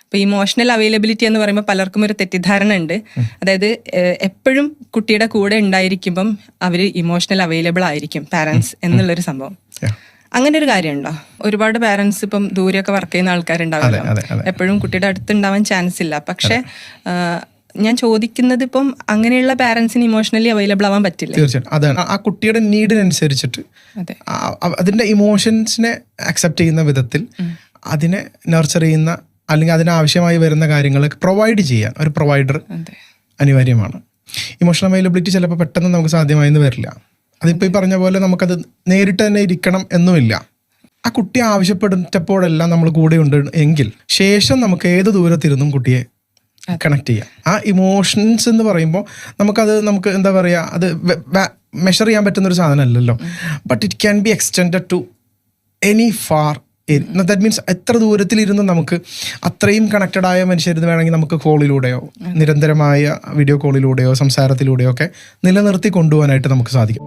ഇപ്പോൾ emotional availability എന്ന് പറയുമ്പോൾ പലർക്കും ഒരു തെറ്റിദ്ധാരണ ഉണ്ട്. അതായത് എപ്പോഴും കുട്ടിയുടെ കൂടെ ഉണ്ടായിരിക്കുമ്പം അവർ ഇമോഷണൽ അവൈലബിൾ ആയിരിക്കും പാരൻസ് എന്നുള്ളൊരു സംഭവം. അങ്ങനെ ഒരു കാര്യമുണ്ടോ? ഒരുപാട് പാരൻസ് ഇപ്പം ദൂരെയൊക്കെ വർക്ക് ചെയ്യുന്ന ആൾക്കാരുണ്ടാവില്ല, എപ്പോഴും കുട്ടിയുടെ അടുത്തുണ്ടാവാൻ ചാൻസ് ഇല്ല. പക്ഷെ ഞാൻ ചോദിക്കുന്നത് ഇപ്പം അങ്ങനെയുള്ള പാരൻസിന് ഇമോഷണലി അവൈലബിൾ ആവാൻ പറ്റില്ല. തീർച്ചയായിട്ടും അതാണ് ആ കുട്ടിയുടെ നീഡിനനുസരിച്ചിട്ട് അതിന്റെ ഇമോഷൻസിനെ അക്സെപ്റ്റ് ചെയ്യുന്ന വിധത്തിൽ അതിനെ നർച്ചർ ചെയ്യുന്ന അല്ലെങ്കിൽ അതിനാവശ്യമായി വരുന്ന കാര്യങ്ങൾ പ്രൊവൈഡ് ചെയ്യാൻ ഒരു പ്രൊവൈഡർ അനിവാര്യമാണ്. ഇമോഷണൽ അവൈലബിലിറ്റി ചിലപ്പോൾ പെട്ടെന്ന് നമുക്ക് സാധ്യമായെന്ന് വരില്ല. അതിപ്പോൾ ഈ പറഞ്ഞ പോലെ നമുക്കത് നേരിട്ട് തന്നെ ഇരിക്കണം എന്നുമില്ല. ആ കുട്ടി ആവശ്യപ്പെട്ടപ്പോഴെല്ലാം നമ്മൾ കൂടെ ഉണ്ട് എങ്കിൽ ശേഷം നമുക്ക് ഏത് ദൂരത്തിരുന്നും കുട്ടിയെ കണക്ട് ചെയ്യാം. ആ ഇമോഷൻസ് എന്ന് പറയുമ്പോൾ നമുക്ക് എന്താ പറയുക, അത് മെഷർ ചെയ്യാൻ പറ്റുന്നൊരു സാധനമല്ലല്ലോ. But it can be extended to any far. That means എത്ര ദൂരത്തിലിരുന്ന് നമുക്ക് അത്രയും കണക്റ്റഡ് ആയ മനുഷ്യരുന്ന് വേണമെങ്കിൽ നമുക്ക് കോളിലൂടെയോ നിരന്തരമായ വീഡിയോ കോളിലൂടെയോ സംസാരത്തിലൂടെയോ ഒക്കെ നിലനിർത്തി കൊണ്ടുപോകാനായിട്ട് നമുക്ക് സാധിക്കും.